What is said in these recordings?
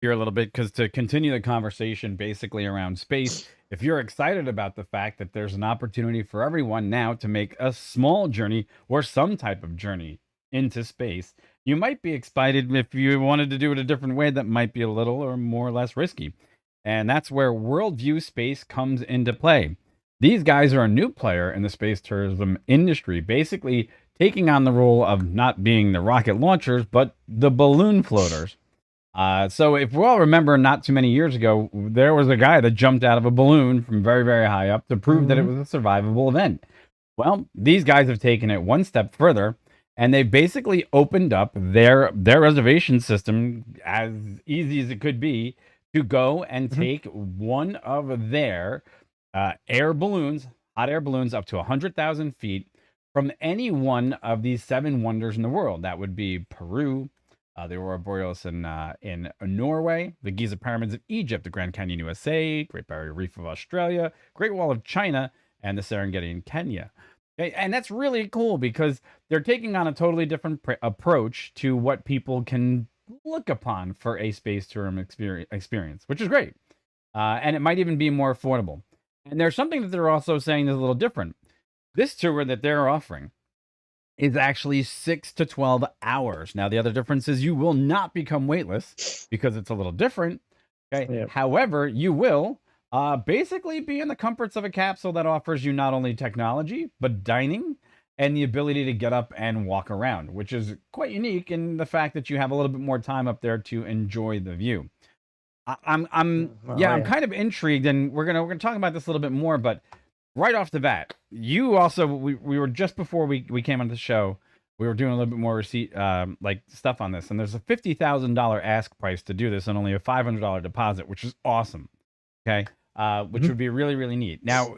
here a little bit because to continue the conversation basically around space, if you're excited about the fact that there's an opportunity for everyone now to make a small journey or some type of journey into space, you might be excited if you wanted to do it a different way that might be a little or more or less risky. And that's where Worldview Space comes into play. These guys are a new player in the space tourism industry, basically taking on the role of not being the rocket launchers, but the balloon floaters. So if we all remember, not too many years ago, there was a guy that jumped out of a balloon from very, very high up to prove that it was a survivable event. Well, these guys have taken it one step further, and they basically opened up their reservation system as easy as it could be to go and take one of their air balloons, hot air balloons, up to 100,000 feet from any one of these seven wonders in the world. That would be Peru, the Aurora Borealis in Norway, the Giza Pyramids of Egypt, the Grand Canyon USA, Great Barrier Reef of Australia, Great Wall of China, and the Serengeti in Kenya. Okay, and that's really cool because they're taking on a totally different approach to what people can look upon for a space tourism experience, which is great. And it might even be more affordable. And there's something that they're also saying is a little different. This tour that they're offering is actually 6 to 12 hours. Now, the other difference is you will not become weightless because it's a little different. Okay. Yep. However, you will basically be in the comforts of a capsule that offers you not only technology, but dining and the ability to get up and walk around, which is quite unique in the fact that you have a little bit more time up there to enjoy the view. I'm kind of intrigued, and we're gonna talk about this a little bit more, but right off the bat, you also we were just before we came on the show, we were doing a little bit more receipt like stuff on this, and there's a $50,000 ask price to do this and only a $500 deposit, which is awesome. Okay, which would be really, really neat. Now,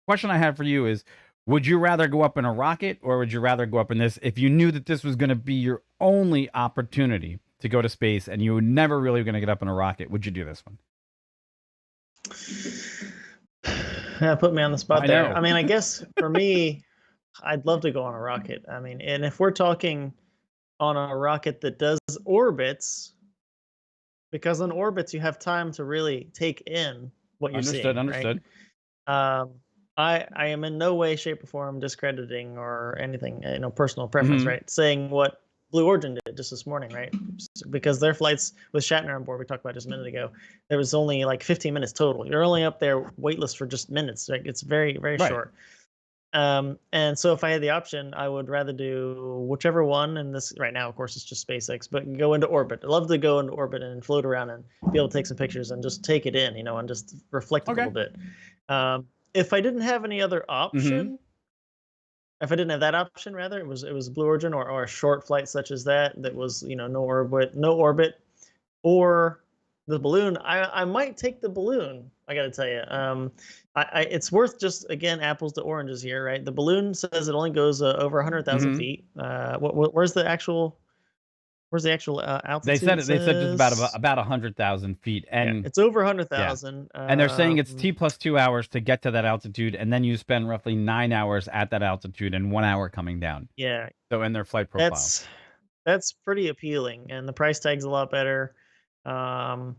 question I have for you is, would you rather go up in a rocket or would you rather go up in this if you knew that this was going to be your only opportunity to go to space and you were never really going to get up in a rocket? Would you do this one? Yeah, put me on the spot there. know. I mean, I guess for me, I'd love to go on a rocket. I mean, and if we're talking on a rocket that does orbits, because on orbits you have time to really take in what you're seeing. Understood. Right? I am in no way, shape, or form discrediting or anything, personal preference, right? Saying what Blue Origin did just this morning, right? Because their flights with Shatner on board, we talked about just a minute ago, there was only like 15 minutes total. You're only up there weightless for just minutes. Like it's very, very short. And so if I had the option, I would rather do whichever one. And this right now, of course, it's just SpaceX, but go into orbit. I'd love to go into orbit and float around and be able to take some pictures and just take it in, and just reflect a little bit. If I didn't have any other option, if I didn't have that option, rather, it was Blue Origin or a short flight such as that was no orbit, or the balloon. I might take the balloon. I got to tell you, it's worth just again apples to oranges here, right? The balloon says it only goes over 100,000 feet. Where's the actual? Where's the actual altitude? They said just about 100,000 feet, and it's over 100,000. And they're saying it's T plus 2 hours to get to that altitude, and then you spend roughly 9 hours at that altitude and 1 hour coming down. Yeah. So in their flight profile, that's pretty appealing, and the price tag's a lot better. I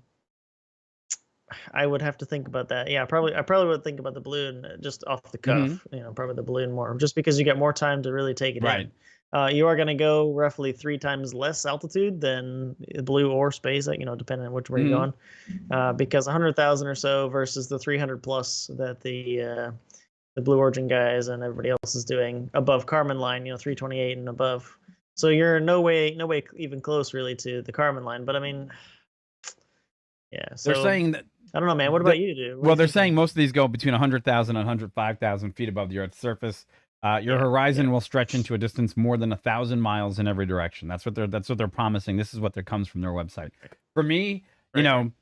would have to think about that. Yeah, I probably would think about the balloon just off the cuff. Probably the balloon more, just because you get more time to really take it in. You are going to go roughly 3 times less altitude than Blue or Space, depending on which way you're going, because 100,000 or so versus the 300 plus that the Blue Origin guys and everybody else is doing above Kármán line, 328 and above. So you're no way even close really to the Kármán line. But I mean, yeah. So they're saying that. I don't know, man. What about you? Well, they're saying most of these go between 100,000 and 105,000 feet above the Earth's surface. Your horizon will stretch into a distance more than 1,000 miles in every direction. That's what they're promising. This is what comes from their website. For me, it'd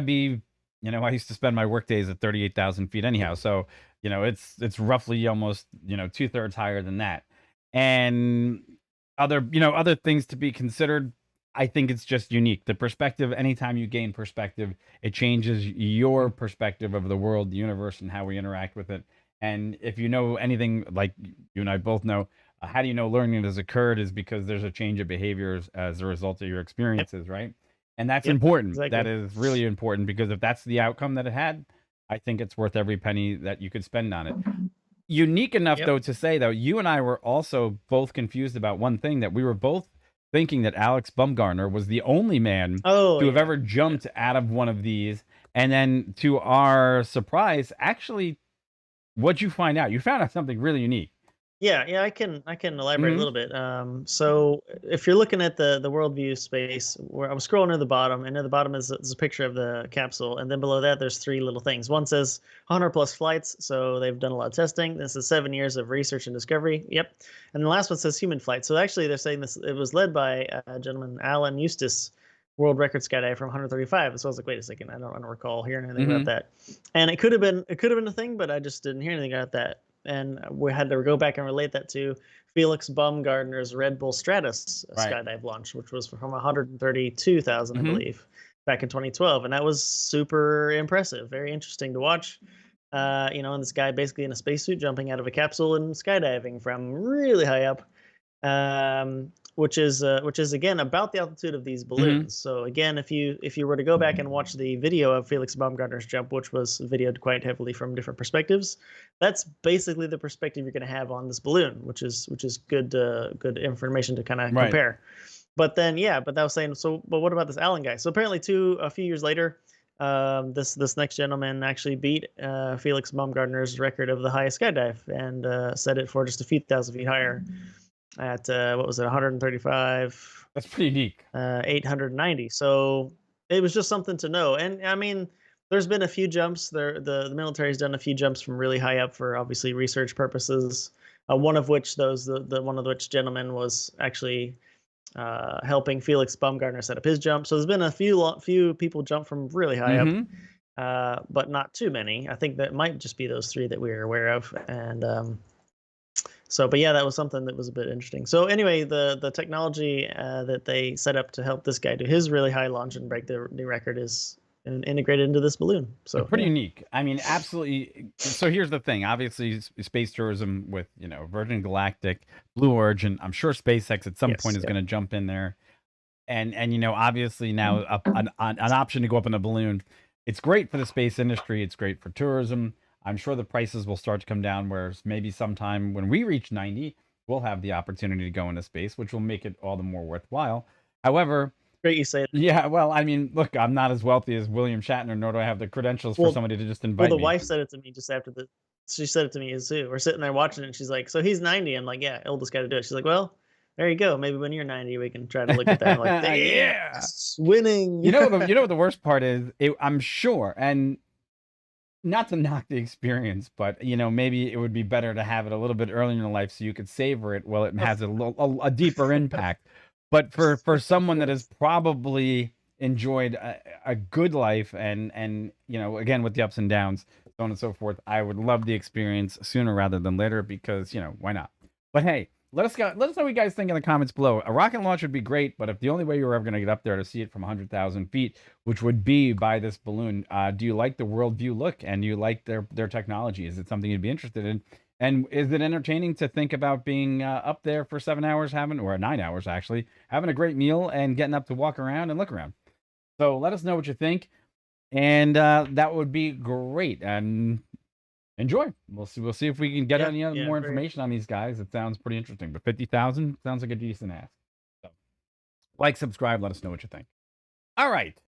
be, I used to spend my work days at 38,000 feet anyhow. So, it's roughly almost, 2/3 higher than that. And other things to be considered. I think it's just unique. The perspective, anytime you gain perspective, it changes your perspective of the world, the universe, and how we interact with it. And if you know anything, like you and I both know, how do you know learning has occurred is because there's a change of behaviors as a result of your experiences, right? And that's Yep, important. That exactly. is really important because if that's the outcome that it had, I think it's worth every penny that you could spend on it. Unique enough, Yep. though, to say, though, you and I were also both confused about one thing, that we were both thinking that Alex Bumgarner was the only man Oh to have yeah. ever Yeah. jumped out of one of these. And then to our surprise, actually, what'd you find out? You found out something really unique. Yeah, I can elaborate a Hmm. little bit. So if you're looking at the worldview space, where I'm scrolling to the bottom, and at the bottom is a picture of the capsule, and then below that there's three little things. One says 100 plus flights, so they've done a lot of testing. This is 7 years of research and discovery. Yep, and the last one says human flight. So actually, they're saying this. It was led by a gentleman, Alan Eustace, world record skydive from 135. So I was like, wait a second, I don't recall hearing anything about Hmm. that. And it could have been a thing, but I just didn't hear anything about that. And we had to go back and relate that to Felix Baumgartner's Red Bull Stratus Right. skydive launch, which was from 132,000, I Hmm. believe, back in 2012, and that was super impressive, very interesting to watch. And this guy basically in a spacesuit jumping out of a capsule and skydiving from really high up, which is again about the altitude of these Hmm. balloons. So again, if you were to go back and watch the video of Felix Baumgartner's jump, which was videoed quite heavily from different perspectives, that's basically the perspective you're going to have on this balloon, which is good information to kind of Right. compare. But then yeah, but that was saying so. But what about this Allen guy? So apparently, a few years later, this next gentleman actually beat Felix Baumgartner's record of the highest skydive and set it for just a few thousand feet higher at what was it, 135, That's pretty unique. 890. So it was just something to know. And I mean, there's been a few jumps there. The military's done a few jumps from really high up for obviously research purposes. One of which the one of which gentleman was actually helping Felix Baumgartner set up his jump. So there's been a few people jump from really high up, Hmm. but not too many. I think that might just be those three that we are aware of. And so, but yeah, that was something that was a bit interesting. So anyway, the technology that they set up to help this guy do his really high launch and break the new record is integrated into this balloon. So Pretty yeah. unique. I mean, absolutely. So here's the thing. Obviously, space tourism with, Virgin Galactic, Blue Origin. I'm sure SpaceX at some point Yes. is Yep. going to jump in there, and obviously now an option to go up in a balloon. It's great for the space industry. It's great for tourism. I'm sure the prices will start to come down. Whereas maybe sometime when we reach 90, we'll have the opportunity to go into space, which will make it all the more worthwhile. However, Great you say that. yeah, well, I mean, look, I'm not as wealthy as William Shatner, nor do I have the credentials for Well, somebody to just well, invite the me. wife said it to me just after the. She said it to me too. We're sitting there watching it, and she's like, "So he's 90." I'm like, "Yeah, oldest guy to do it." She's like, "Well, there you go. Maybe when you're 90, we can try to look at that." I'm like, Yeah. "Yes, winning." You know what the worst part is? I'm sure, and not to knock the experience, but maybe it would be better to have it a little bit earlier in life so you could savor it while it has a deeper impact. But for someone that has Yes. probably enjoyed a good life and again with the ups and downs, so on and so forth, I would love the experience sooner rather than later because why not? But hey, let us know what you guys think in the comments below. A rocket launch would be great, but if the only way you were ever going to get up there to see it from 100,000 feet, which would be by this balloon, do you like the worldview look and do you like their technology? Is it something you'd be interested in? And is it entertaining to think about being up there for 7 hours, or 9 hours actually, having a great meal and getting up to walk around and look around? So let us know what you think, and that would be great. And enjoy. We'll see if we can get Yeah, any yeah, more very information on these guys. It sounds pretty interesting, but 50,000 sounds like a decent ask. So like, subscribe, let us know what you think. All right.